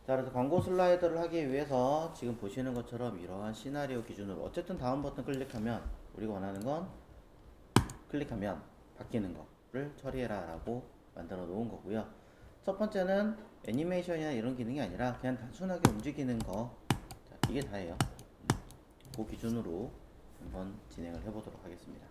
자, 그래서 광고 슬라이드를 하기 위해서 지금 보시는 것처럼 이러한 시나리오 기준으로 어쨌든 다음 버튼 클릭하면 우리가 원하는 건 클릭하면 바뀌는 거를 처리해라 라고 만들어 놓은 거고요. 첫 번째는 애니메이션이나 이런 기능이 아니라 그냥 단순하게 움직이는 거. 자, 이게 다예요. 그 기준으로 한번 진행을 해보도록 하겠습니다.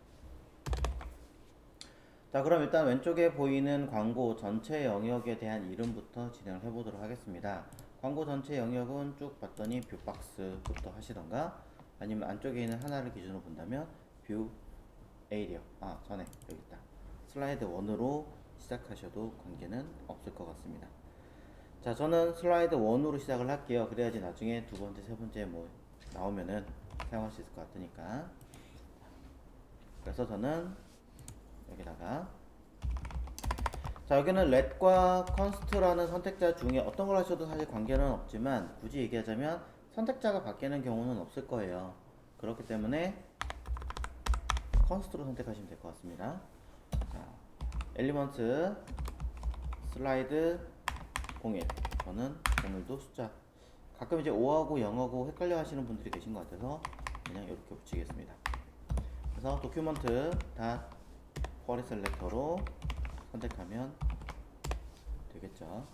자, 그럼 일단 왼쪽에 보이는 광고 전체 영역에 대한 이름부터 진행을 해보도록 하겠습니다. 광고 전체 영역은 쭉 봤더니 뷰박스부터 하시던가 아니면 안쪽에 있는 하나를 기준으로 본다면 뷰 에이리어, 전에 여기 있다. 슬라이드 1으로 시작하셔도 관계는 없을 것 같습니다. 자, 저는 슬라이드 1으로 시작을 할게요. 그래야지 나중에 두 번째, 세 번째 뭐 나오면은 사용할 수 있을 것 같으니까. 그래서 저는 여기다가, 자, 여기는 let과 const라는 선택자 중에 어떤 걸 하셔도 사실 관계는 없지만 굳이 얘기하자면 선택자가 바뀌는 경우는 없을 거예요. 그렇기 때문에 const로 선택하시면 될 것 같습니다. 자, 엘리먼트 슬라이드 01. 저는 오늘도 숫자, 가끔 이제 5하고 0하고 헷갈려 하시는 분들이 계신 것 같아서 그냥 이렇게 붙이겠습니다. 그래서 도큐먼트 닷 쿼리 셀렉터로 선택하면 되겠죠.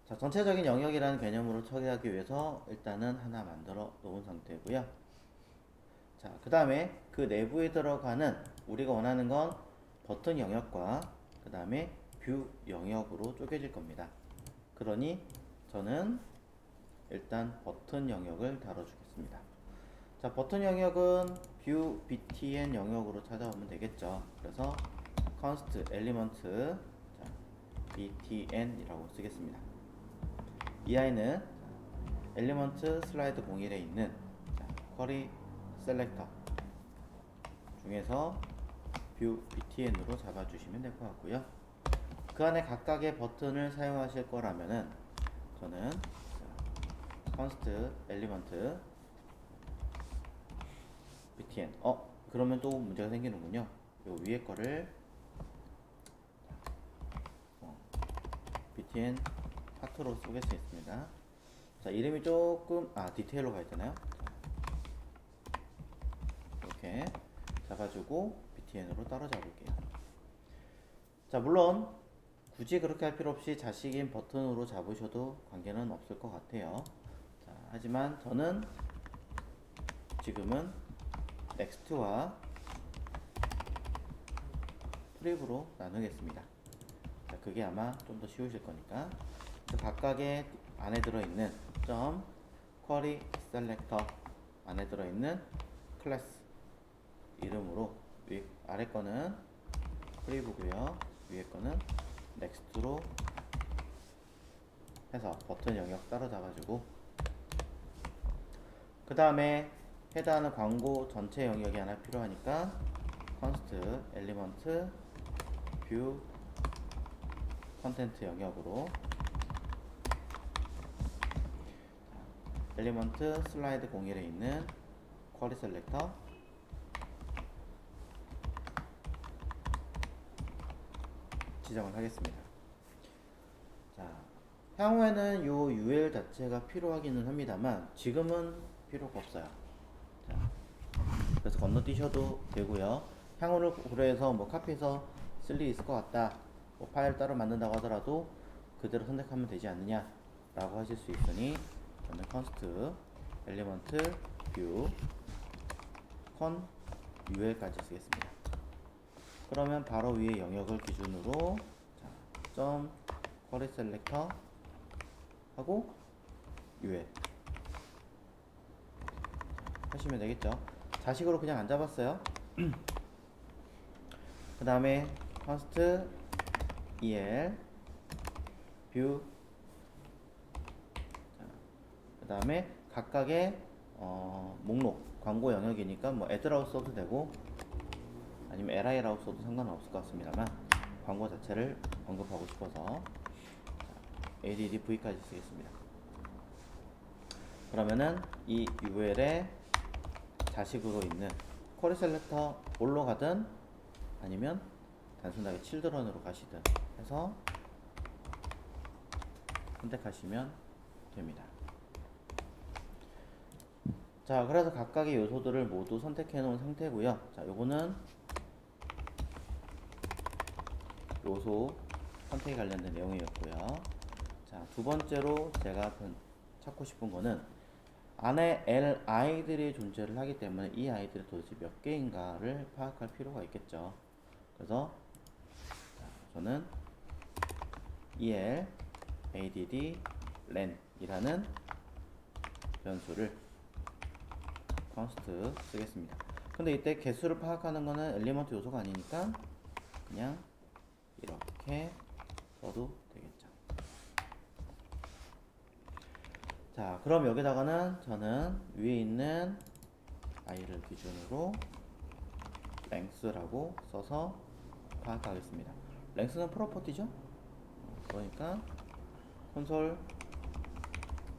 자, 전체적인 영역이라는 개념으로 처리하기 위해서 일단은 하나 만들어 놓은 상태고요. 자, 그 다음에 그 내부에 들어가는 우리가 원하는 건 버튼 영역과 그 다음에 뷰 영역으로 쪼개질 겁니다. 그러니 저는 일단 버튼 영역을 다뤄주겠습니다. 자, 버튼 영역은 뷰 btn 영역으로 찾아오면 되겠죠. 그래서 const element btn이라고 쓰겠습니다. 이 아이는 엘리먼트 슬라이드 01에 있는 쿼리 셀렉터 중에서 뷰 btn으로 잡아주시면 될 것 같고요. 그 안에 각각의 버튼을 사용하실 거라면은 저는 const element btn 그러면 또 문제가 생기는군요. 요 위에 거를 btn 하트로 쏘겠습니다. 자, 이름이 조금 디테일로 가야 되나요? 이렇게 잡아주고 btn으로 따로잡을게요. 자, 물론 굳이 그렇게 할 필요 없이 자식인 버튼으로 잡으셔도 관계는 없을 것 같아요. 자, 하지만 저는 지금은 넥스트와 프리브로 나누겠습니다. 자, 그게 아마 좀 더 쉬우실 거니까. 각각의 안에 들어있는 점 쿼리 셀렉터 안에 들어있는 클래스 이름으로 아래 거는 프리브고요, 위에 거는 넥스트로 해서 버튼 영역 따로 잡아주고, 그 다음에 해당하는 광고 전체 영역이 하나 필요하니까 const element view 컨텐트 영역으로 엘리먼트 슬라이드 01에 있는 쿼리 셀렉터 지정을 하겠습니다. 자, 향후에는 요 UL 자체가 필요하기는 합니다만 지금은 필요가 없어요. 자, 그래서 건너뛰셔도 되고요. 향후를 고려해서 뭐 카피해서 쓸 일이 있을 것 같다, 뭐 파일 따로 만든다고 하더라도 그대로 선택하면 되지 않느냐 라고 하실 수 있으니 저는 const element view con ul까지 쓰겠습니다. 그러면 바로 위에 영역을 기준으로 점 쿼리 셀렉터 하고 ul 하시면 되겠죠. 자식으로 그냥 안 잡았어요. 그 다음에 const el view, 그 다음에 각각의 목록 광고 영역이니까 뭐 add라고 써도 되고 아니면 li라고 써도 상관은 없을 것 같습니다만 광고 자체를 언급하고 싶어서 addv까지 쓰겠습니다. 그러면은 이 ul에 자식으로 있는 쿼리 셀렉터 올로 가든 아니면 단순하게 children으로 가시든 해서 선택하시면 됩니다. 자, 그래서 각각의 요소들을 모두 선택해 놓은 상태고요. 자, 요거는 요소 선택에 관련된 내용이었고요. 자, 두 번째로 제가 찾고 싶은 거는 안에 li들이 존재를 하기 때문에 이 아이들이 도대체 몇 개인가를 파악할 필요가 있겠죠. 그래서 저는 el add len 이라는 변수를 const 쓰겠습니다. 근데 이때 개수를 파악하는 거는 엘리먼트 요소가 아니니까 그냥 이렇게 써도 되겠죠. 자, 그럼 여기다가는 저는 위에 있는 i를 기준으로 length라고 써서 파악하겠습니다. length는 프로퍼티죠. 그러니까 콘솔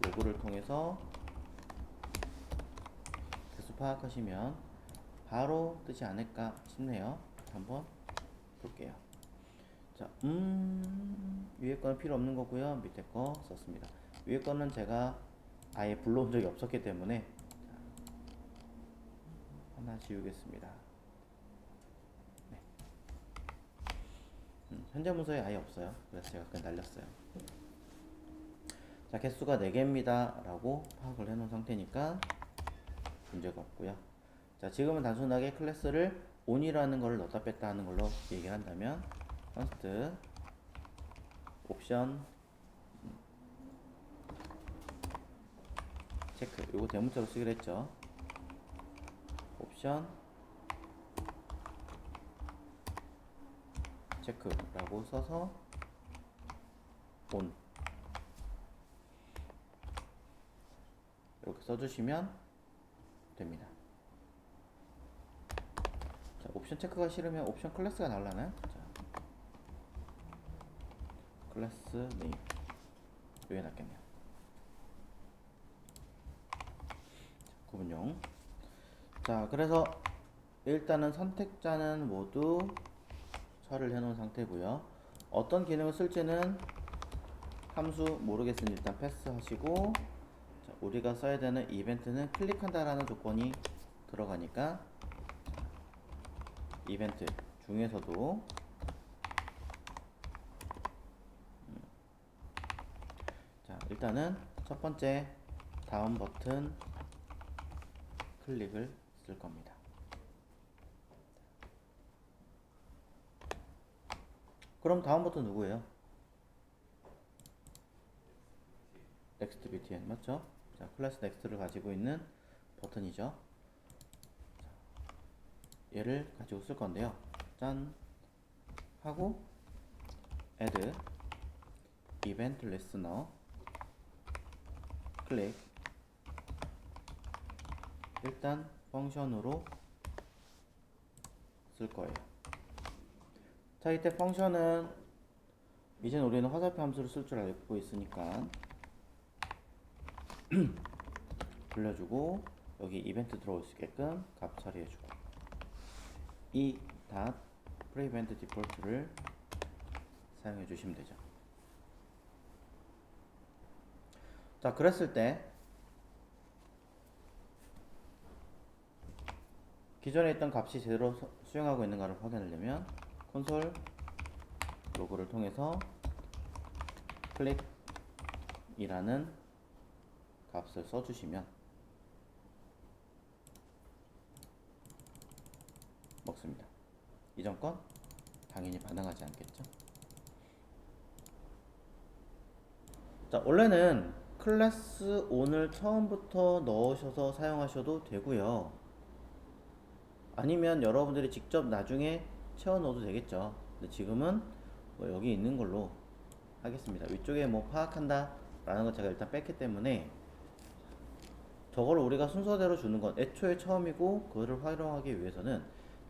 로그를 통해서 개수 파악하시면 바로 뜨지 않을까 싶네요. 한번 볼게요. 자, 위에 거는 필요 없는 거고요. 밑에 거 썼습니다. 위에 거는 제가 아예 불러온 적이 없었기 때문에 하나 지우겠습니다. 네. 현재 문서에 아예 없어요. 그래서 제가 그냥 날렸어요. 자, 개수가 4개입니다 라고 파악을 해놓은 상태니까 문제가 없고요. 자, 지금은 단순하게 클래스를 on이라는 걸 넣었다 뺐다 하는 걸로 얘기를 한다면 const 옵션 체크, 요거 대문자로 쓰기로 했죠. 옵션 체크라고 써서 on 이렇게 써주시면 됩니다. 자, 옵션 체크가 싫으면 옵션 클래스가 나오려나요? 자, 클래스 네임 이게 낫겠네요. 구분용. 자, 그래서 일단은 선택자는 모두 처리를 해놓은 상태고요. 어떤 기능을 쓸지는 함수 모르겠으니 일단 패스하시고, 자, 우리가 써야 되는 이벤트는 클릭한다라는 조건이 들어가니까 이벤트 중에서도 자, 일단은 첫 번째 다음 버튼 클릭을 쓸 겁니다. 그럼 다음 버튼 누구예요? next btn 맞죠? 자, 클래스 next를 가지고 있는 버튼이죠. 얘를 가지고 쓸 건데요. 짠 하고 add event listener 클릭. 일단 펑션으로 쓸 거예요. 자, 이때 펑션은 이젠 우리는 화살표 함수를 쓸 줄 알고 있으니까 불려주고 여기 이벤트 들어올 수 있게끔 값 처리해주고 이 닷 prevent default를 사용해 주시면 되죠. 자, 그랬을 때 기존에 있던 값이 제대로 수용하고 있는가를 확인하려면 콘솔 로그를 통해서 클릭이라는 값을 써주시면 먹습니다. 이전 건 당연히 반응하지 않겠죠. 자, 원래는 클래스 on을 처음부터 넣으셔서 사용하셔도 되고요. 아니면 여러분들이 직접 나중에 채워 넣어도 되겠죠. 근데 지금은 뭐 여기 있는 걸로 하겠습니다. 위쪽에 뭐 파악한다 라는 거 제가 일단 뺐기 때문에 저걸 우리가 순서대로 주는 건 애초에 처음이고, 그거를 활용하기 위해서는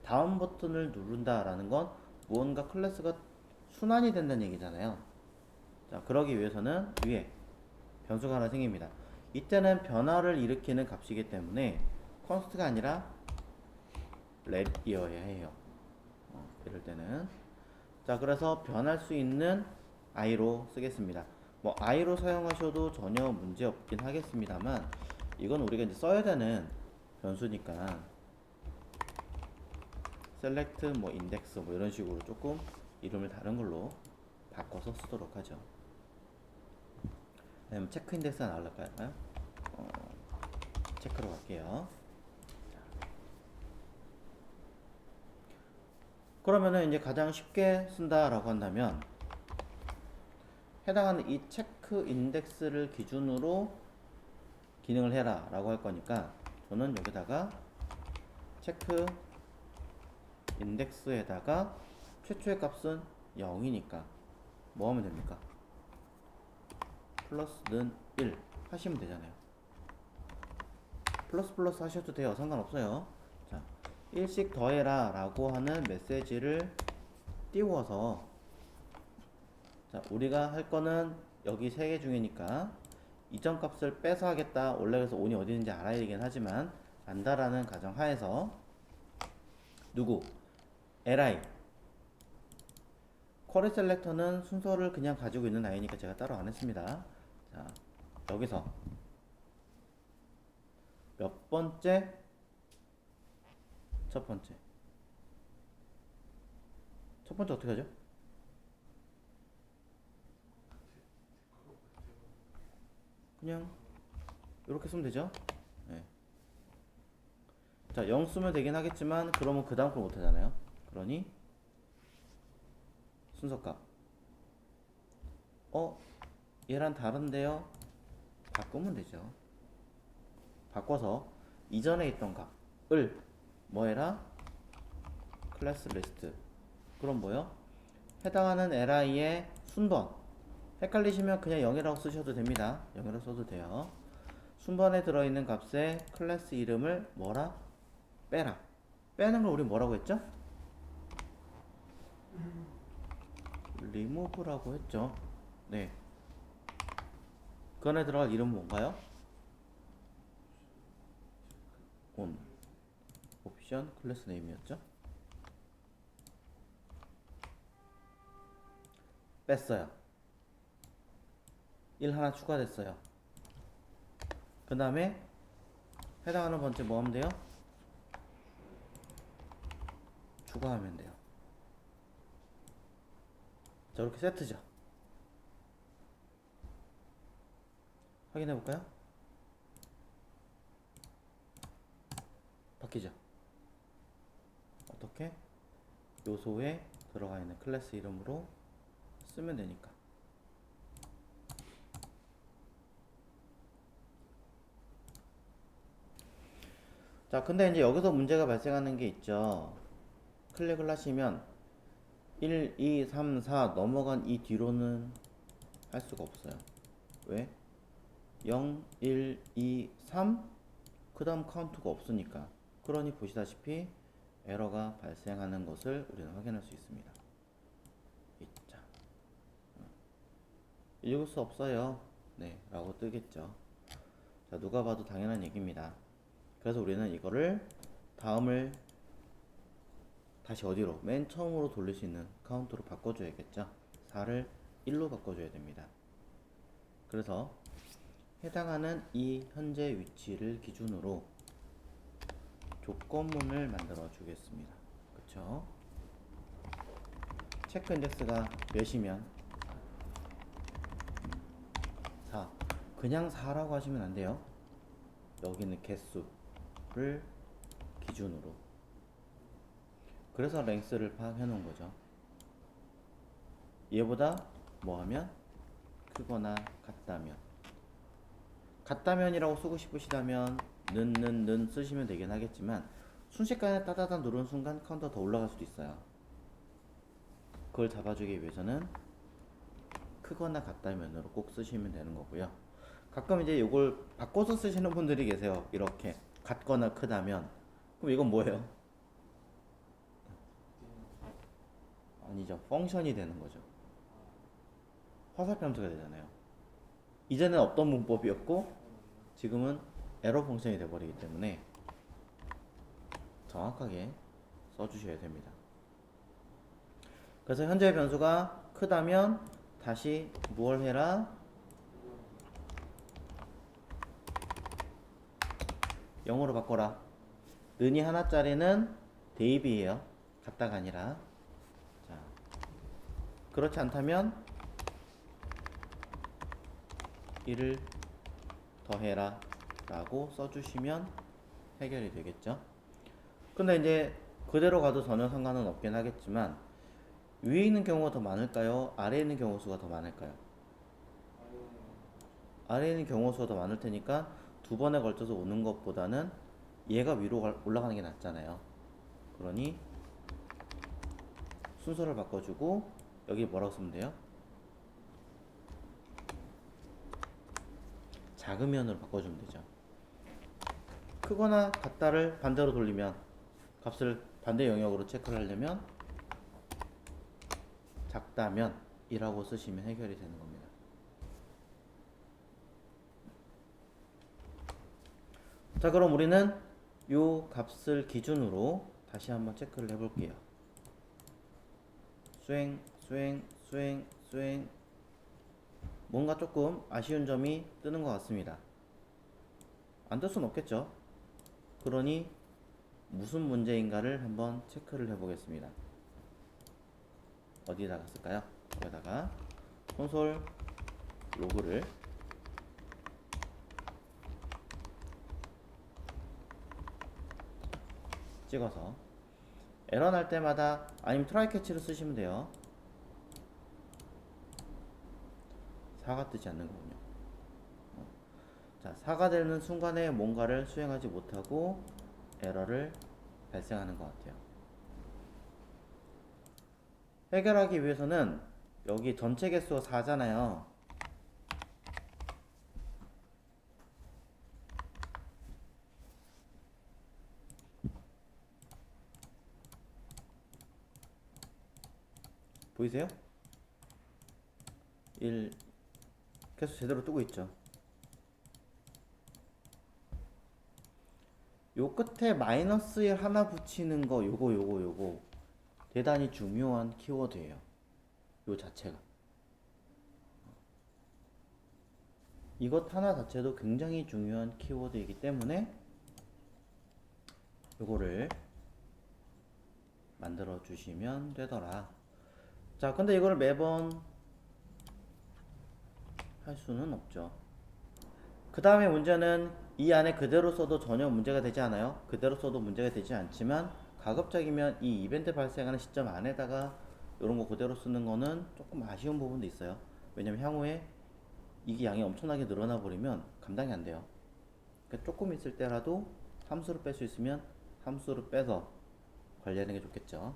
다음 버튼을 누른다 라는 건 무언가 클래스가 순환이 된다는 얘기잖아요. 자, 그러기 위해서는 위에 변수가 하나 생깁니다. 이때는 변화를 일으키는 값이기 때문에 const가 아니라 let이어야 해요. 이럴 때는 자, 그래서 변할 수 있는 i로 쓰겠습니다. 뭐 i로 사용하셔도 전혀 문제 없긴 하겠습니다만 이건 우리가 이제 써야 되는 변수니까 select 뭐 index 뭐 이런 식으로 조금 이름을 다른 걸로 바꿔서 쓰도록 하죠. 그다음에 체크 인덱스가 나올까요? 체크로 갈게요. 그러면은 이제 가장 쉽게 쓴다라고 한다면 해당하는 이 체크 인덱스를 기준으로 기능을 해라 라고 할 거니까 저는 여기다가 체크 인덱스에다가 최초의 값은 0이니까 뭐 하면 됩니까? 플러스는 1 하시면 되잖아요. 플러스 하셔도 돼요. 상관없어요. 자, 1씩 더해라 라고 하는 메시지를 띄워서 자, 우리가 할 거는 여기 3개 중이니까 이전 값을 빼서 하겠다. 원래 그래서 온이 어디 있는지 알아야 되긴 하지만 안다라는 가정 하에서 누구? li 쿼리 셀렉터는 순서를 그냥 가지고 있는 아이니까 제가 따로 안 했습니다. 자, 여기서 몇 번째? 첫 번째. 첫 번째 어떻게 하죠? 그냥 이렇게 쓰면 되죠? 네. 자, 0 쓰면 되긴 하겠지만 그러면 그 다음 걸 못 하잖아요. 그러니 순서값 얘랑 다른데요? 바꾸면 되죠. 바꿔서 이전에 있던 값을 뭐 해라? 클래스 리스트. 그럼 뭐요? 해당하는 li의 순번. 헷갈리시면 그냥 0이라고 쓰셔도 됩니다. 0이라고 써도 돼요. 순번에 들어있는 값의 클래스 이름을 뭐라? 빼라. 빼는 걸 우리 뭐라고 했죠? remove라고 했죠. 네. 그 안에 들어갈 이름은 뭔가요? on 옵션 클래스 네임이었죠. 뺐어요. 1 하나 추가됐어요. 그 다음에 해당하는 번째 뭐 하면 돼요? 추가하면 돼요. 저렇게 세트죠. 확인해 볼까요? 바뀌죠. 어떻게? 요소에 들어가 있는 클래스 이름으로 쓰면 되니까. 자, 근데 이제 여기서 문제가 발생하는 게 있죠. 클릭을 하시면 1, 2, 3, 4 넘어간 이 뒤로는 할 수가 없어요. 왜? 0, 1, 2, 3 그 다음 카운트가 없으니까. 그러니 보시다시피 에러가 발생하는 것을 우리는 확인할 수 있습니다. 자, 읽을 수 없어요. 네, 라고 뜨겠죠. 자, 누가 봐도 당연한 얘기입니다. 그래서 우리는 이거를 다음을 다시 어디로? 맨 처음으로 돌릴 수 있는 카운트로 바꿔줘야겠죠. 4를 1로 바꿔줘야 됩니다. 그래서 해당하는 이 현재 위치를 기준으로 조건문을 만들어 주겠습니다. 그쵸? 체크 인덱스가 몇이면 4. 그냥 4라고 하시면 안 돼요. 여기는 개수를 기준으로. 그래서 랭스를 파악해 놓은 거죠. 얘보다 뭐 하면? 크거나 같다면. 같다면이라고 쓰고 싶으시다면 는 쓰시면 되긴 하겠지만 순식간에 따다다 누른 순간 카운터가 더 올라갈 수도 있어요. 그걸 잡아주기 위해서는 크거나 같다면으로 꼭 쓰시면 되는 거고요. 가끔 이제 이걸 바꿔서 쓰시는 분들이 계세요. 이렇게 같거나 크다면. 그럼 이건 뭐예요? 아니죠. 펑션이 되는 거죠. 화살표 함수가 되잖아요. 이전엔 없던 문법이었고 지금은 에러 펑션이 돼버리기 때문에 정확하게 써주셔야 됩니다. 그래서 현재 변수가 크다면 다시 무얼 해라? 0으로 바꿔라. 는이 하나짜리는 대입이에요. 같다가 아니라. 자, 그렇지 않다면 1을 더해라 라고 써주시면 해결이 되겠죠. 근데 이제 그대로 가도 전혀 상관은 없긴 하겠지만 위에 있는 경우가 더 많을까요? 아래에 있는 경우 수가 더 많을까요? 아래에 있는 경우 수가 더 많을 테니까 두 번에 걸쳐서 오는 것보다는 얘가 위로 올라가는 게 낫잖아요. 그러니 순서를 바꿔주고 여기 뭐라고 쓰면 돼요? 작으면으로 바꿔주면 되죠. 크거나 같다를 반대로 돌리면 값을 반대 영역으로 체크를 하려면 작다면 이라고 쓰시면 해결이 되는 겁니다. 자, 그럼 우리는 요 값을 기준으로 다시 한번 체크를 해볼게요. 수행, 수행, 수행, 수행. 뭔가 조금 아쉬운 점이 뜨는 것 같습니다. 안 뜰 순 없겠죠. 그러니 무슨 문제인가를 한번 체크를 해보겠습니다. 어디다가 쓸까요? 여기다가 콘솔 로그를 찍어서 에러 날 때마다 아니면 트라이 캐치를 쓰시면 돼요. 4가 뜨지 않는 거군요. 자, 4가 되는 순간에 뭔가를 수행하지 못하고 에러를 발생하는 것 같아요. 해결하기 위해서는 여기 전체 개수가 4잖아요. 보이세요? 1 개수 제대로 뜨고 있죠. 요 끝에 마이너스 1 하나 붙이는 거 요거 대단히 중요한 키워드예요. 요 자체가 이것 하나 자체도 굉장히 중요한 키워드이기 때문에 요거를 만들어 주시면 되더라. 자, 근데 이걸 매번 할 수는 없죠. 그 다음에 문제는 이 안에 그대로 써도 전혀 문제가 되지 않아요. 그대로 써도 문제가 되지 않지만 가급적이면 이 이벤트 발생하는 시점 안에다가 이런 거 그대로 쓰는 거는 조금 아쉬운 부분도 있어요. 왜냐면 향후에 이게 양이 엄청나게 늘어나 버리면 감당이 안 돼요. 그러니까 조금 있을 때라도 함수를 뺄 수 있으면 함수를 빼서 관리하는 게 좋겠죠.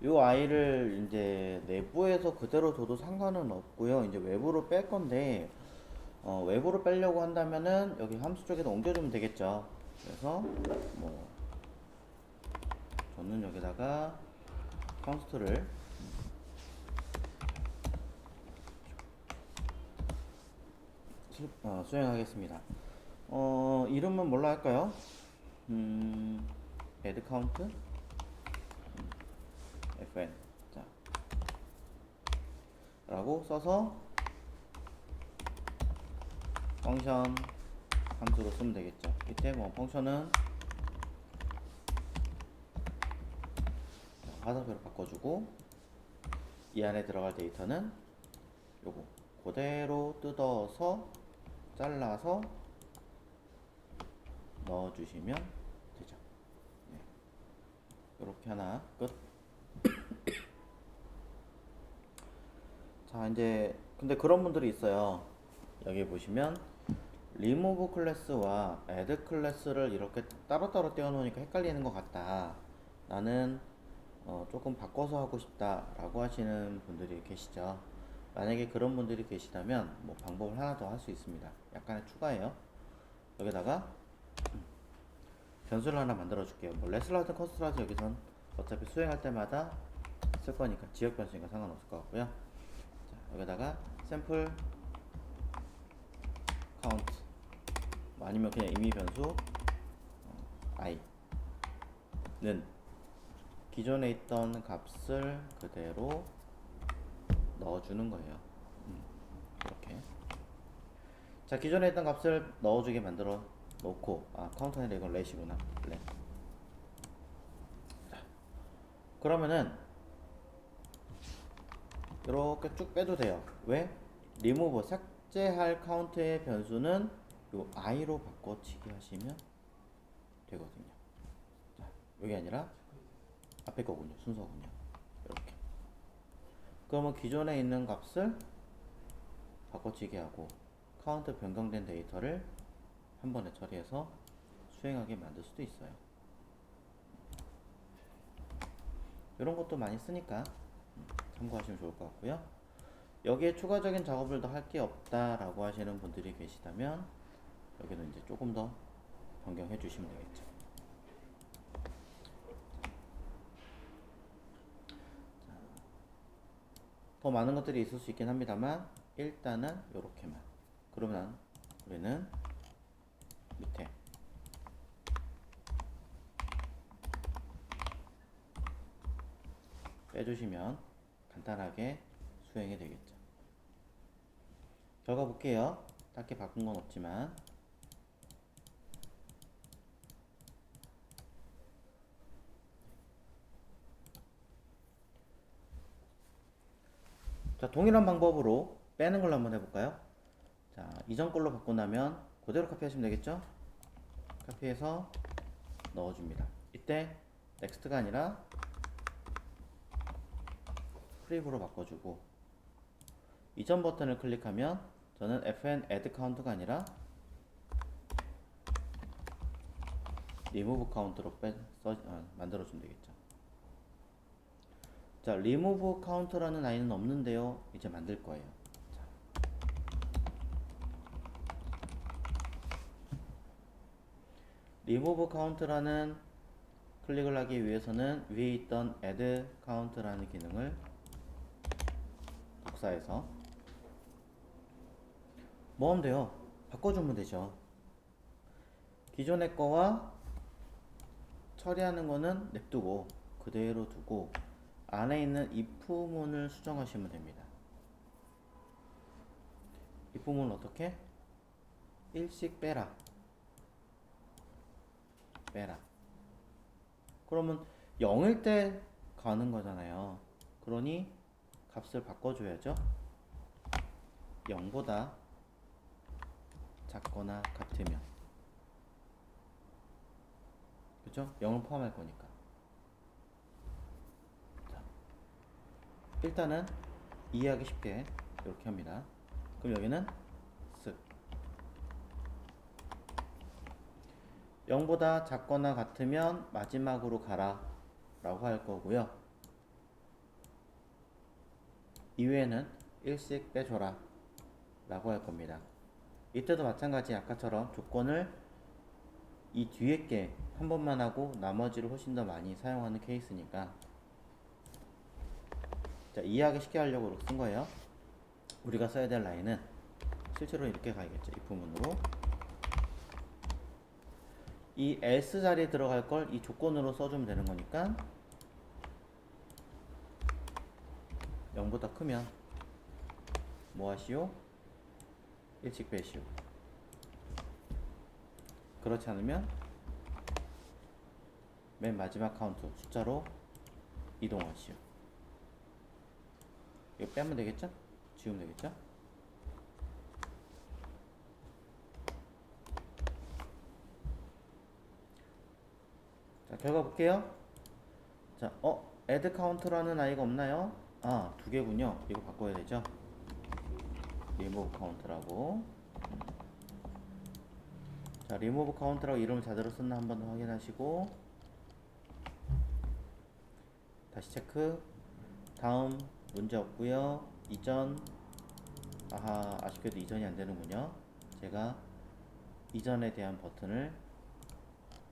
이 아이를 이제 내부에서 그대로 둬도 상관은 없고요. 이제 외부로 뺄 건데 외부로 빼려고 한다면은 여기 함수 쪽에다 옮겨주면 되겠죠. 그래서 뭐 저는 여기다가 컨스트를 수행하겠습니다. 이름은 뭘로 할까요? add count fn 자 라고 써서 펑션 함수로 쓰면 되겠죠. 밑에 뭐 펑션은 화살표로 바꿔주고 이 안에 들어갈 데이터는 요거 그대로 뜯어서 잘라서 넣어주시면 되죠. 네. 이렇게 하나 끝. 자, 이제 근데 그런 분들이 있어요. 여기 보시면 remove 클래스와 add 클래스를 이렇게 따로따로 떼어놓으니까 헷갈리는 것 같다. 나는 조금 바꿔서 하고 싶다 라고 하시는 분들이 계시죠. 만약에 그런 분들이 계시다면 뭐 방법을 하나 더 할 수 있습니다. 약간의 추가예요. 여기다가 변수를 하나 만들어 줄게요. 뭐 레슬라든 커스트라든 여기선 어차피 수행할 때마다 쓸 거니까 지역 변수니까 상관없을 것 같고요. 자, 여기다가 샘플 카운트 뭐 아니면 그냥 임의 변수 i는 기존에 있던 값을 그대로 넣어주는 거예요. 이렇게 자, 기존에 있던 값을 넣어주게 만들어 놓고, 카운터가 아니라 이건 렛이구나. 렛. 그러면은 이렇게 쭉 빼도 돼요. 왜? 리무브 삭제할 카운트의 변수는 요 i로 바꿔치기 하시면 되거든요. 자, 여기 아니라 앞에 거군요. 순서군요. 이렇게. 그러면 기존에 있는 값을 바꿔치기 하고 카운트 변경된 데이터를 한 번에 처리해서 수행하게 만들 수도 있어요. 이런 것도 많이 쓰니까 참고하시면 좋을 것 같고요. 여기에 추가적인 작업을 더 할 게 없다라고 하시는 분들이 계시다면 여기는 이제 조금 더 변경해 주시면 되겠죠. 더 많은 것들이 있을 수 있긴 합니다만 일단은 이렇게만. 그러면 우리는 밑에 빼주시면 간단하게 수행이 되겠죠. 결과 볼게요. 딱히 바꾼 건 없지만 자, 동일한 방법으로 빼는 걸로 한번 해볼까요? 자, 이전 걸로 바꾸고 나면 그대로 카피하시면 되겠죠? 카피해서 넣어줍니다. 이때 넥스트가 아니라 프리브로 바꿔주고 이전 버튼을 클릭하면 저는 fn add count가 아니라 remove count로 만들어주면 되겠죠. 자, remove count라는 아이는 없는데요. 이제 만들 거예요. remove count라는 클릭을 하기 위해서는 위에 있던 add count라는 기능을 복사해서 뭐 하면 돼요? 바꿔주면 되죠. 기존의 거와 처리하는 거는 냅두고 그대로 두고 안에 있는 if문을 수정하시면 됩니다. if문을 어떻게? 일씩 빼라. 그러면 0일 때 가는 거잖아요. 그러니 값을 바꿔줘야죠. 0보다 작거나 같으면, 그죠? 0을 포함할 거니까. 자, 일단은 이해하기 쉽게 이렇게 합니다. 그럼 여기는 쓱 0보다 작거나 같으면 마지막으로 가라 라고 할 거고요. 이외에는 일씩 빼줘라 라고 할 겁니다. 이때도 마찬가지 아까처럼 조건을 이 뒤에 게 한 번만 하고 나머지를 훨씬 더 많이 사용하는 케이스니까, 자, 이해하기 쉽게 하려고 쓴 거예요. 우리가 써야 될 라인은 실제로 이렇게 가야겠죠. 이 부분으로 이 else 자리에 들어갈 걸 이 조건으로 써주면 되는 거니까 0보다 크면 뭐 하시오? 일찍 빼시오. 그렇지 않으면 맨 마지막 카운트 숫자로 이동하시오. 이거 빼면 되겠죠? 지우면 되겠죠? 자, 결과 볼게요. 자, add count라는 아이가 없나요? 두 개군요. 이거 바꿔야 되죠? remove count라고. 자, remove count라고 이름을 제대로 썼나 한번 더 확인하시고 다시 체크. 다음 문제 없고요. 이전. 아쉽게도 이전이 안 되는군요. 제가 이전에 대한 버튼을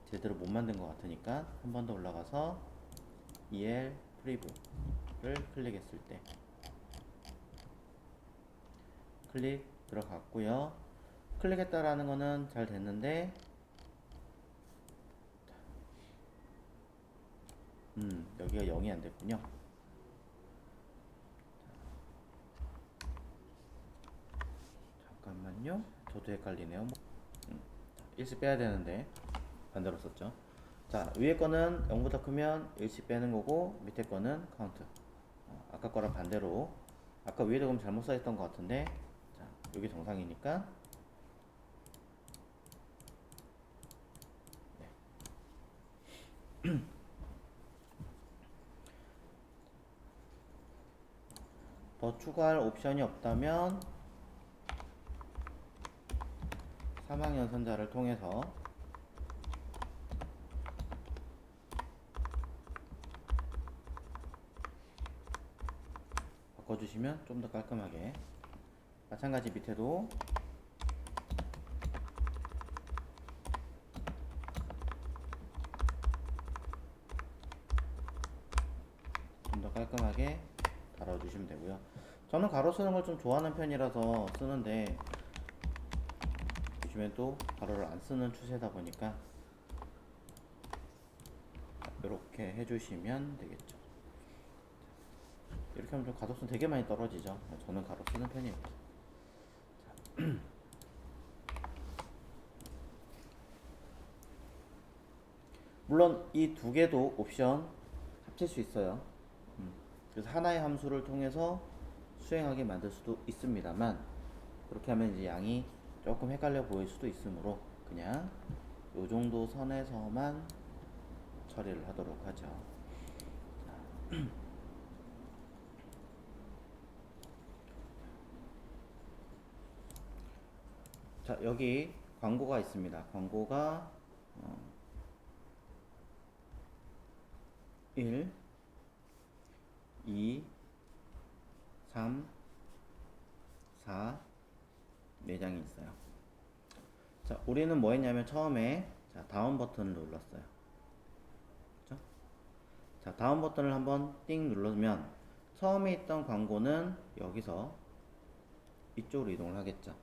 제대로 못 만든 것 같으니까 한 번 더 올라가서 EL 프리뷰를 클릭했을 때 클릭 들어갔고요. 클릭했다라는 거는 잘 됐는데 여기가 0이 안 됐군요. 잠깐만요. 저도 헷갈리네요. 일시 빼야 되는데 반대로 썼죠. 자, 위에 거는 0보다 크면 일시 빼는 거고 밑에 거는 카운트. 아까 거랑 반대로. 아까 위에도 그럼 잘못 써있던 것 같은데, 자, 여기 정상이니까 더 추가할 옵션이 없다면 사망연선자를 통해서 바꿔주시면 좀 더 깔끔하게. 마찬가지 밑에도 좀 더 깔끔하게 달아주시면 되고요. 저는 가로 쓰는 걸 좀 좋아하는 편이라서 쓰는데 요즘엔 또 가로를 안 쓰는 추세다 보니까 이렇게 해주시면 되겠죠. 이렇게 하면 좀 가독성 되게 많이 떨어지죠. 저는 가로 쓰는 편이에요. 물론 이 두 개도 옵션 합칠 수 있어요. 그래서 하나의 함수를 통해서 수행하게 만들 수도 있습니다만, 그렇게 하면 이제 양이 조금 헷갈려 보일 수도 있으므로 그냥 요 정도 선에서만 처리를 하도록 하죠. 자, 여기 광고가 있습니다. 광고가 1, 2, 3, 4, 4장이 있어요. 자, 우리는 뭐 했냐면 처음에 자, 다운 버튼을 눌렀어요. 그렇죠? 자, 다운 버튼을 한번 띵 누르면 처음에 있던 광고는 여기서 이쪽으로 이동을 하겠죠.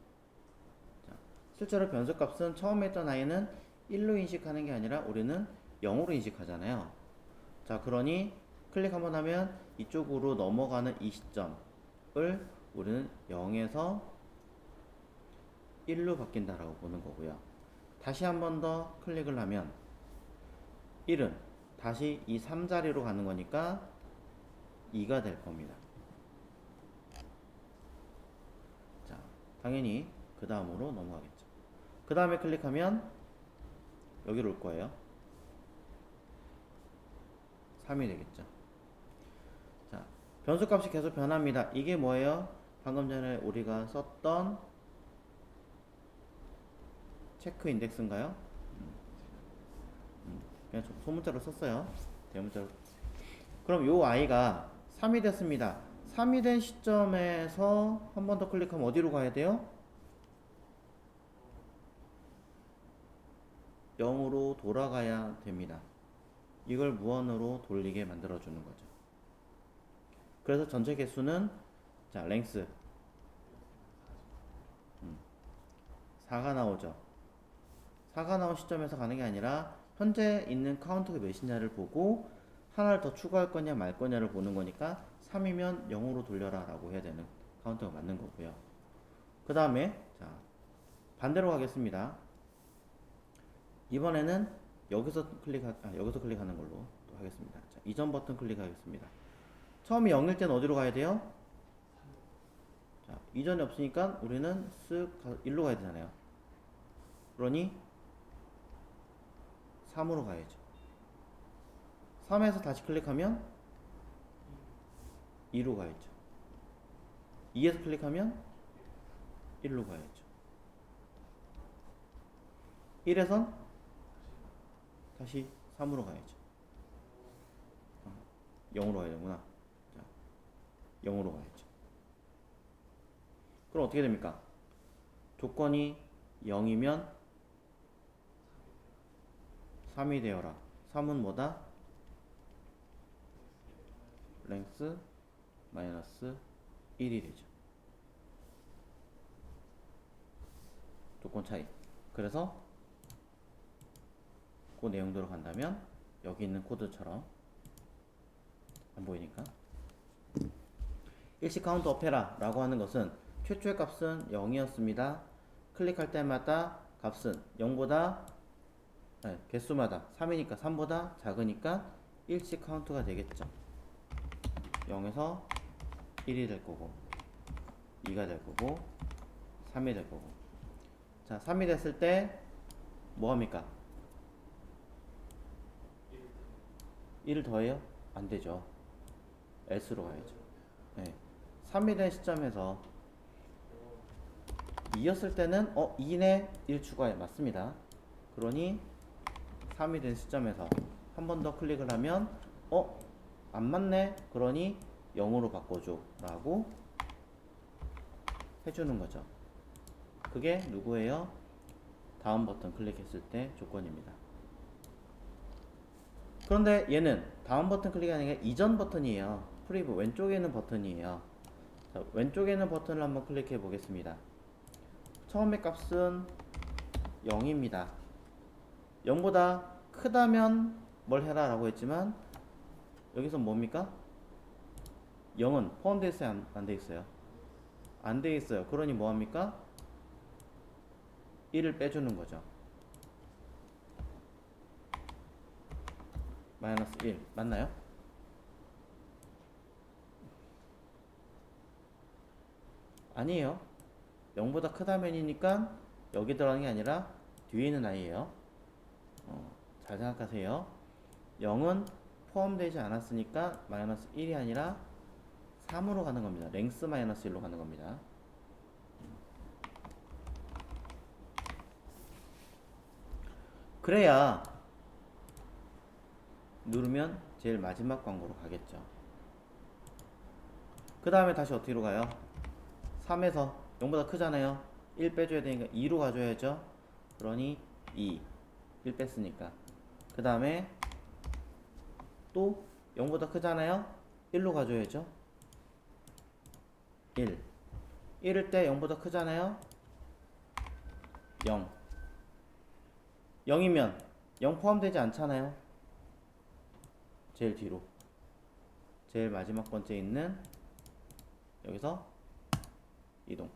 자, 실제로 변수값은 처음에 있던 i는 1로 인식하는 게 아니라 우리는 0으로 인식하잖아요. 자, 그러니 클릭 한번 하면 이쪽으로 넘어가는 이 시점을 우리는 0에서 1로 바뀐다라고 보는 거고요. 다시 한 번 더 클릭을 하면 1은 다시 이 3자리로 가는 거니까 2가 될 겁니다. 자, 당연히 그 다음으로 넘어가겠죠. 그 다음에 클릭하면 여기로 올 거예요. 3이 되겠죠. 자, 변수값이 계속 변합니다. 이게 뭐예요? 방금 전에 우리가 썼던 체크 인덱스인가요? 그냥 소문자로 썼어요. 대문자로. 그럼 요 i가 3이 됐습니다. 3이 된 시점에서 한 번 더 클릭하면 어디로 가야 돼요? 0으로 돌아가야 됩니다. 이걸 무한으로 돌리게 만들어주는 거죠. 그래서 전체 개수는 자, 랭스 4가 나오죠. 4가 나온 시점에서 가는 게 아니라 현재 있는 카운트가 몇이냐를 보고 하나를 더 추가할 거냐 말 거냐를 보는 거니까 3이면 0으로 돌려라 라고 해야 되는 카운트가 맞는 거고요. 그 다음에 자, 반대로 가겠습니다. 이번에는 여기서 클릭하는 걸로 또 하겠습니다. 자, 이전 버튼 클릭하겠습니다. 처음이 0일 때는 어디로 가야 돼요? 자, 이전이 없으니까 우리는 쓱 1로 가야 되잖아요. 그러니 3으로 가야죠. 3에서 다시 클릭하면 2로 가야죠. 2에서 클릭하면 1로 가야죠. 1에선 다시 3으로 가야죠. 0으로 가야 되구나. 자, 0으로 가야죠. 그럼 어떻게 됩니까? 조건이 0이면 3이 되어라. 3은 뭐다? 랭스 마이너스 1이 되죠. 조건 차이. 그래서 그 내용대로 간다면 여기 있는 코드처럼 안 보이니까 일시 카운트 업해라 라고 하는 것은 최초의 값은 0이었습니다. 클릭할 때마다 값은 0보다 개수마다 3이니까 3보다 작으니까 1씩 카운트가 되겠죠. 0에서 1이 될 거고 2가 될 거고 3이 될 거고. 자, 3이 됐을 때 뭐합니까? 1을 더해요? 안 되죠. S로 가야죠. 네. 3이 된 시점에서 2였을 때는 2네 1 추가해. 맞습니다. 그러니 3이 된 시점에서 한 번 더 클릭을 하면 안 맞네. 그러니 0으로 바꿔줘 라고 해주는 거죠. 그게 누구예요? 다음 버튼 클릭했을 때 조건입니다. 그런데 얘는 다음 버튼 클릭하는 게 이전 버튼이에요. 프리뷰 왼쪽에 있는 버튼이에요. 자, 왼쪽에 있는 버튼을 한번 클릭해 보겠습니다. 처음에 값은 0입니다. 0보다 크다면 뭘 해라 라고 했지만 여기서 뭡니까? 0은 포함되어 있어요? 안 되어 있어요? 안 되어 있어요. 그러니 뭐합니까? 1을 빼주는 거죠. 마이너스 1 맞나요? 아니에요. 0보다 크다면이니까 여기 들어가는 게 아니라 뒤에 있는 i예요. 잘 생각하세요. 0은 포함되지 않았으니까 마이너스 1이 아니라 3으로 가는 겁니다. 랭스 마이너스 1로 가는 겁니다. 그래야 누르면 제일 마지막 광고로 가겠죠. 그 다음에 다시 어디로 가요? 3에서 0보다 크잖아요. 1 빼줘야 되니까 2로 가줘야죠. 그러니 2 1 뺐으니까 그 다음에 또 0보다 크잖아요. 1로 가줘야죠. 1 1일 때 0보다 크잖아요. 0 0이면 0 포함되지 않잖아요. 제일 뒤로 제일 마지막 번째 있는 여기서 이동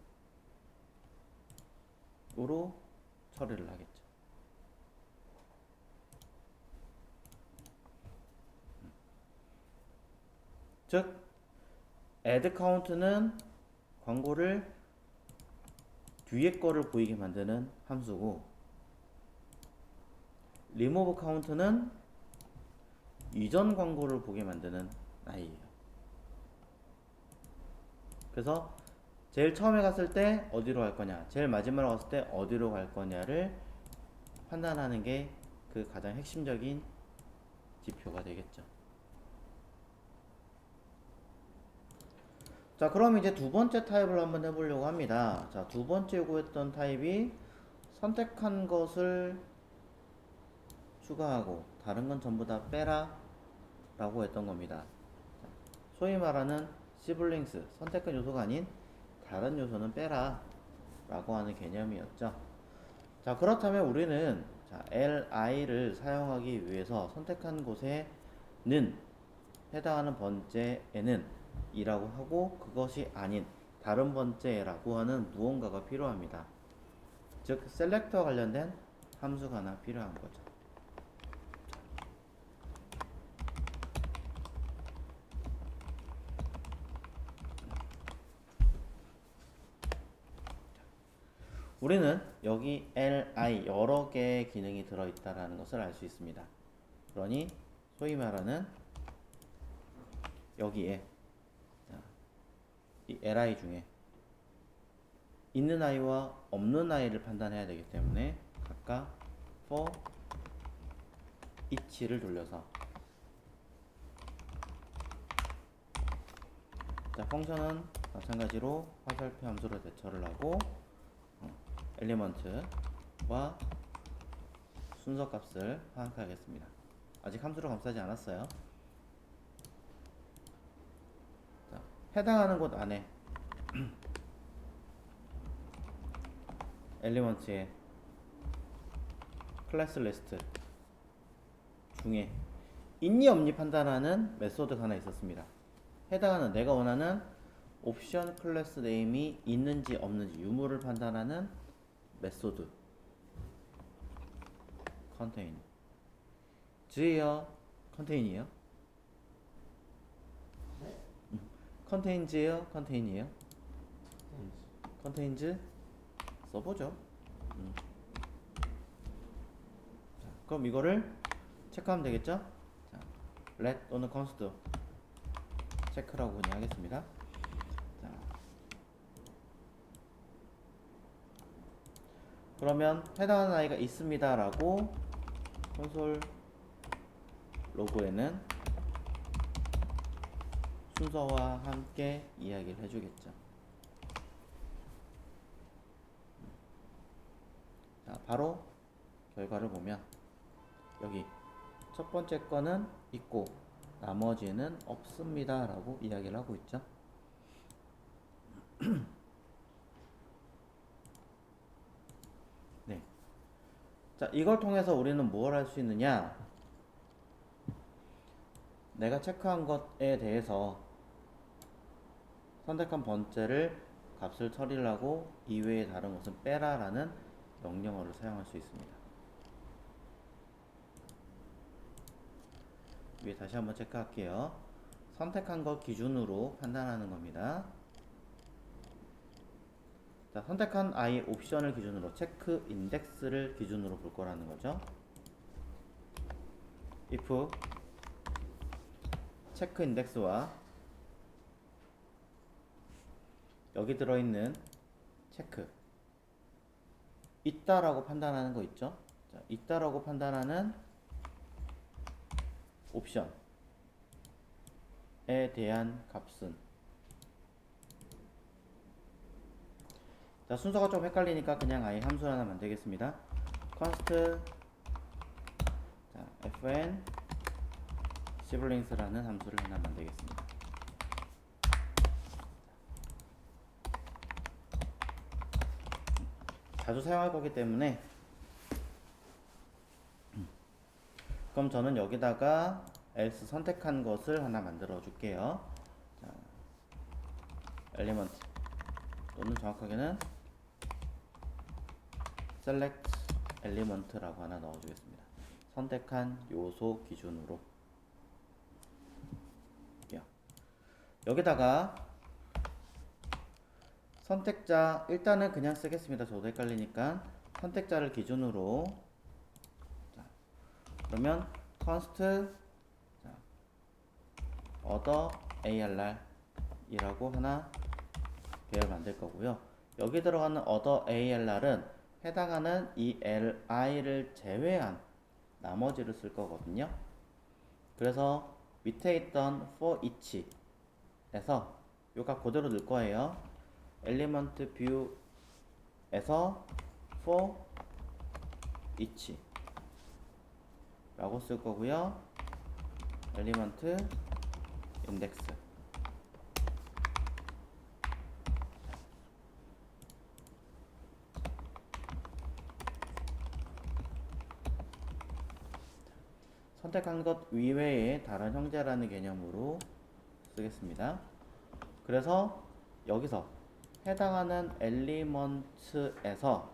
으로 처리를 하겠죠. 즉 add count는 광고를 뒤에 거를 보이게 만드는 함수고 remove count는 이전 광고를 보게 만드는 i예요. 그래서 제일 처음에 갔을 때 어디로 갈 거냐, 제일 마지막으로 갔을 때 어디로 갈 거냐를 판단하는 게 그 가장 핵심적인 지표가 되겠죠. 자, 그럼 이제 두 번째 타입을 한번 해보려고 합니다. 자, 두 번째 요구했던 타입이 선택한 것을 추가하고 다른 건 전부 다 빼라 라고 했던 겁니다. 소위 말하는 시블링스, 선택한 요소가 아닌 다른 요소는 빼라 라고 하는 개념이었죠. 자, 그렇다면 우리는 li를 사용하기 위해서 선택한 곳에는 해당하는 번째에는 이라고 하고 그것이 아닌 다른 번째라고 하는 무언가가 필요합니다. 즉 셀렉터와 관련된 함수가 하나 필요한 거죠. 우리는 여기 li 여러 개의 기능이 들어있다는 것을 알 수 있습니다. 그러니 소위 말하는 여기에 이 li 중에 있는 i와 없는 i를 판단해야 되기 때문에 각각 for each를 돌려서 자, 펑션은 마찬가지로 화살표 함수로 대처를 하고 엘리먼트와 순서 값을 파악하겠습니다. 아직 함수로 감싸지 않았어요. 자, 해당하는 곳 안에 엘리먼트의 클래스 리스트 중에 있니 없니 판단하는 메소드가 하나 있었습니다. 해당하는 내가 원하는 옵션 클래스 네임이 있는지 없는지 유무를 판단하는 메소드 컨테인 즈예요 컨테인이에요? 컨테인즈예요 컨테인이에요? 컨테인즈 써보죠. 자, 그럼 이거를 체크하면 되겠죠? 자, let 또는 const 체크라고 그냥 하겠습니다. 자, 그러면 해당하는 아이가 있습니다 라고 콘솔 로그에는 순서와 함께 이야기를 해주겠죠. 자, 바로 결과를 보면 여기 첫 번째 거는 있고 나머지는 없습니다 라고 이야기를 하고 있죠. 네. 자, 이걸 통해서 우리는 뭘 할 수 있느냐? 내가 체크한 것에 대해서 선택한 번째를 값을 처리를 하고 이외의 다른 것은 빼라 라는 명령어를 사용할 수 있습니다. 위에 다시 한번 체크할게요. 선택한 것 기준으로 판단하는 겁니다. 자, 선택한 i 옵션을 기준으로 체크 인덱스를 기준으로 볼 거라는 거죠. if 체크 인덱스와 여기 들어있는 체크 있다라고 판단하는 거 있죠. 자, 있다라고 판단하는 옵션에 대한 값은, 자, 순서가 좀 헷갈리니까 그냥 아예 함수 하나 만들겠습니다. const 자, fn siblings라는 함수를 하나 만들겠습니다. 자주 사용할 거기 때문에 그럼 저는 여기다가 else 선택한 것을 하나 만들어 줄게요. 자, element 또는 정확하게는 select element라고 하나 넣어 주겠습니다. 선택한 요소 기준으로 여기다가 선택자 일단은 그냥 쓰겠습니다. 저도 헷갈리니까 선택자를 기준으로, 자, 그러면 const 자, other ALR 이라고 하나 계열 만들 거고요. 여기 들어가는 other ALR은 해당하는 이 li를 제외한 나머지를 쓸 거거든요. 그래서 밑에 있던 for each에서 요 값 그대로 넣을 거예요. element view에서 for each 라고 쓸 거고요. element index 선택한 것 이외에 다른 형제라는 개념으로 쓰겠습니다. 그래서 여기서 해당하는 엘리먼트에서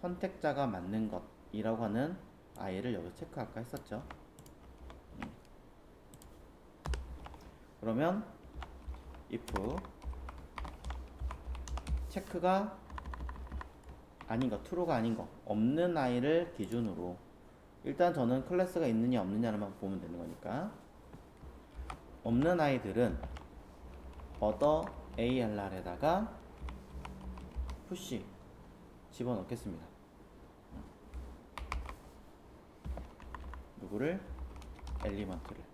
선택자가 맞는 것이라고 하는 i를 여기서 체크할까 했었죠. 그러면 if 체크가 아닌 거, true가 아닌 거, 없는 i를 기준으로, 일단 저는 클래스가 있느냐 없느냐만 보면 되는 거니까 없는 아이들은 other ALR에다가 push 집어넣겠습니다. 누구를? 엘리먼트를.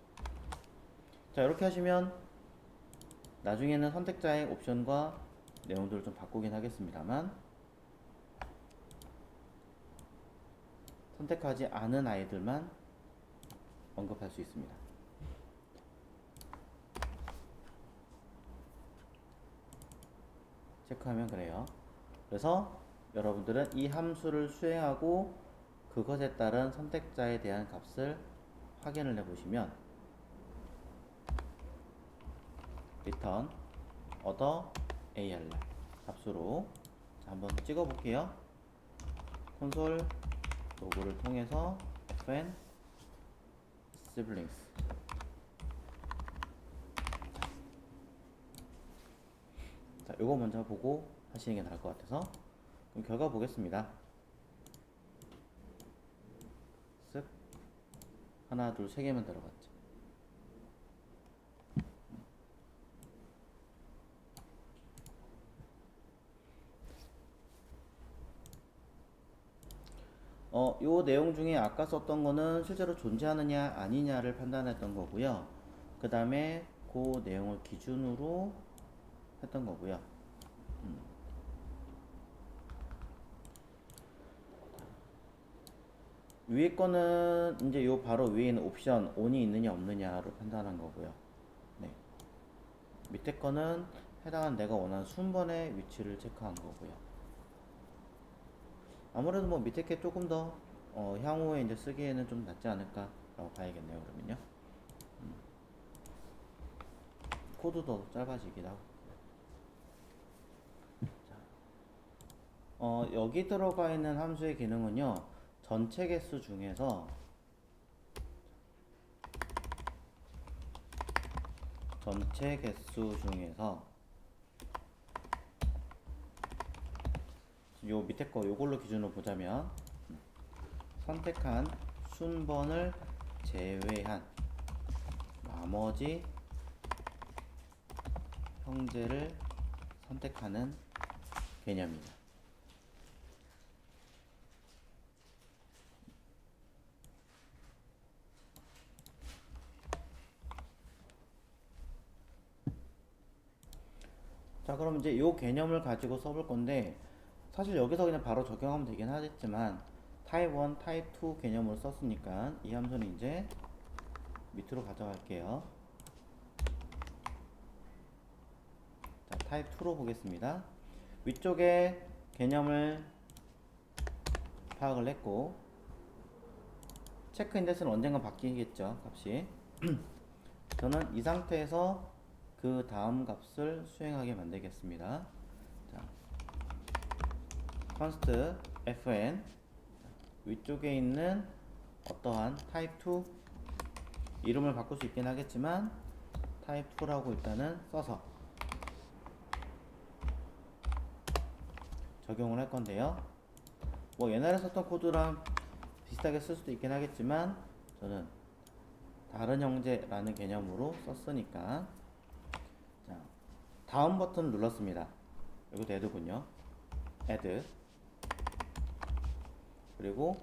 자, 이렇게 하시면 나중에는 선택자의 옵션과 내용들을 좀 바꾸긴 하겠습니다만 선택하지 않은 아이들만 언급할 수 있습니다. 체크하면 그래요. 그래서 여러분들은 이 함수를 수행하고 그것에 따른 선택자에 대한 값을 확인을 해보시면 return other ALR 값으로, 자, 한번 찍어 볼게요. 콘솔 로그를 통해서 fn siblings. 자, 요거 먼저 보고 하시는 게 나을 것 같아서. 그럼 결과 보겠습니다. 쓱 하나 둘 세 개만 들어갔죠. 요 내용 중에 아까 썼던 거는 실제로 존재하느냐 아니냐를 판단했던 거고요. 그 다음에 그 내용을 기준으로 했던 거고요. 위에 거는 이제 요 바로 위에 있는 옵션 ON이 있느냐 없느냐로 판단한 거고요. 네. 밑에 거는 해당한 내가 원하는 순번의 위치를 체크한 거고요. 아무래도 뭐 밑에 게 조금 더 향후에 이제 쓰기에는 좀 낫지 않을까라고 봐야겠네요. 그러면요. 코드도 짧아지기도 하고. 자, 여기 들어가 있는 함수의 기능은요. 전체 개수 중에서 요 밑에 거 요걸로 기준으로 보자면 선택한 순번을 제외한 나머지 형제를 선택하는 개념입니다. 자, 그럼 이제 요 개념을 가지고 써볼 건데 사실 여기서 그냥 바로 적용하면 되긴 하겠지만 타입 1, 타입 2 개념으로 썼으니까 이 함수는 이제 밑으로 가져갈게요. 자, 타입 2로 보겠습니다. 위쪽에 개념을 파악을 했고 체크 인덱스는 언젠가 바뀌겠죠, 값이. 저는 이 상태에서 그 다음 값을 수행하게 만들겠습니다. 자, const fn 위쪽에 있는 어떠한 타입 2 이름을 바꿀 수 있긴 하겠지만 타입 2라고 일단은 써서 적용을 할 건데요. 뭐 옛날에 썼던 코드랑 비슷하게 쓸 수도 있긴 하겠지만 저는 다른 형제라는 개념으로 썼으니까 자, 다음 버튼을 눌렀습니다. 여기도 add군요. add 그리고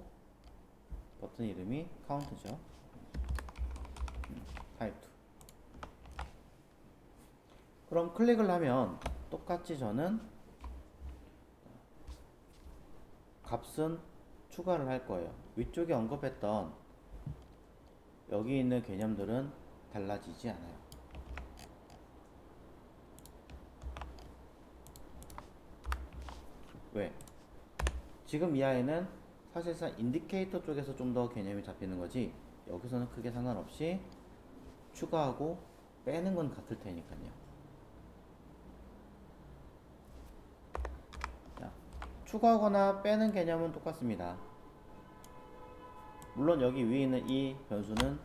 버튼 이름이 count죠. type 2. 그럼 클릭을 하면 똑같이 저는 값은 추가를 할 거예요. 위쪽에 언급했던 여기 있는 개념들은 달라지지 않아요. 왜? 지금 이 아이는 사실상 인디케이터 쪽에서 좀 더 개념이 잡히는 거지 여기서는 크게 상관없이 추가하고 빼는 건 같을 테니까요. 자, 추가하거나 빼는 개념은 똑같습니다. 물론 여기 위에 있는 이 변수는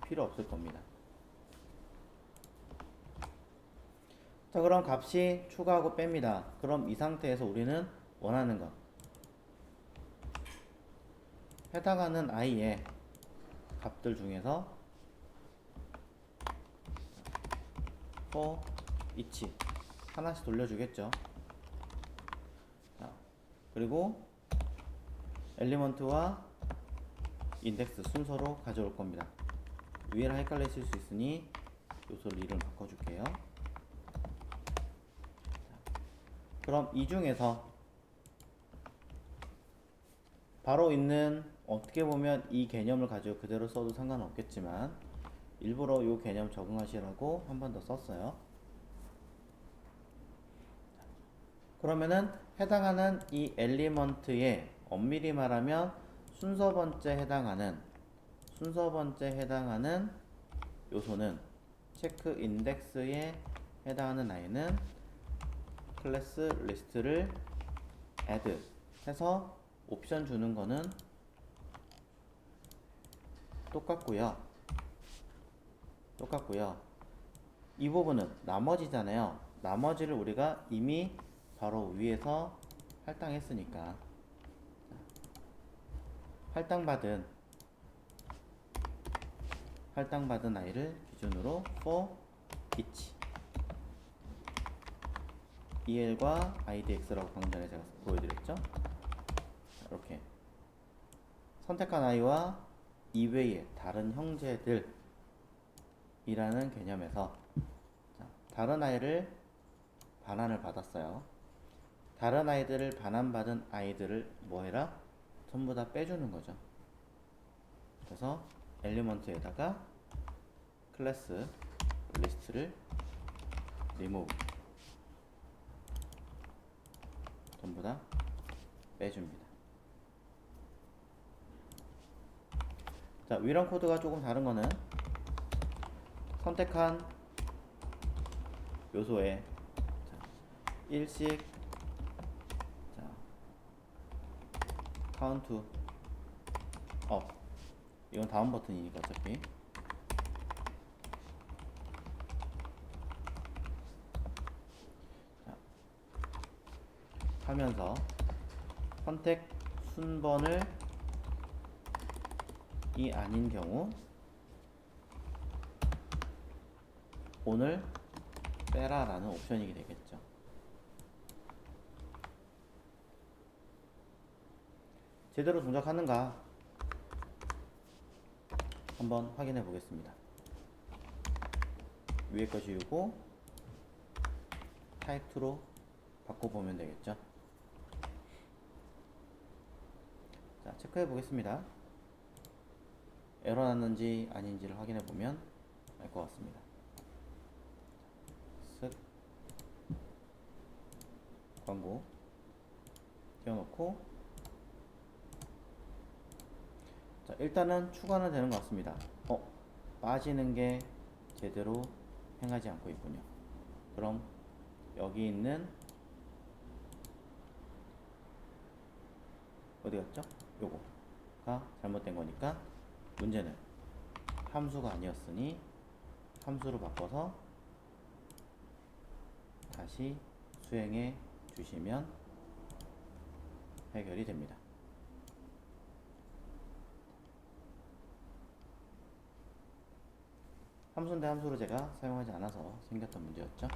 필요 없을 겁니다. 자, 그럼 값이 추가하고 뺍니다. 그럼 이 상태에서 우리는 원하는 것 해당하는 i의 값들 중에서 for each 하나씩 돌려주겠죠. 자, 그리고 엘리먼트와 인덱스 순서로 가져올 겁니다. 위에랑 헷갈리실 수 있으니 요소를 이름 바꿔줄게요. 그럼 이 중에서 바로 있는 어떻게 보면 이 개념을 가지고 그대로 써도 상관없겠지만 일부러 이 개념 적응하시라고 한 번 더 썼어요. 그러면은 해당하는 이 엘리먼트에 엄밀히 말하면 순서 번째 해당하는 요소는 체크 인덱스에 해당하는 아이는 클래스 리스트를 add 해서 옵션 주는 거는 똑같고요. 이 부분은 나머지잖아요. 나머지를 우리가 이미 바로 위에서 할당했으니까 할당받은 아이를 기준으로 for each EL과 IDX라고 방금 전에 제가 보여드렸죠. 이렇게 선택한 아이와 이외의 다른 형제들 이라는 개념에서 다른 아이를 반환을 받았어요. 다른 아이들을 반환받은 아이들을 뭐해라? 전부 다 빼주는 거죠. 그래서 엘리먼트에다가 클래스 리스트를 remove 전부 다 빼줍니다. 자, 위런 코드가 조금 다른 거는 선택한 요소에 일씩 count up 이건 다음 버튼이니까 어차피 하면서 선택 순번을 이 아닌 경우 오늘 빼라 라는 옵션이 되겠죠. 제대로 동작하는가 한번 확인해 보겠습니다. 위에 거 지우고 타입 2로 바꿔보면 되겠죠. 자, 체크해 보겠습니다. 에러 났는지 아닌지를 확인해 보면 알 것 같습니다. 쓱 광고 띄워놓고 자, 일단은 추가는 되는 것 같습니다. 빠지는 게 제대로 행하지 않고 있군요. 그럼 여기 있는 어디 갔죠? 요거가 잘못된 거니까 문제는 함수가 아니었으니 함수로 바꿔서 다시 수행해 주시면 해결이 됩니다. 함수인데 함수로 제가 사용하지 않아서 생겼던 문제였죠.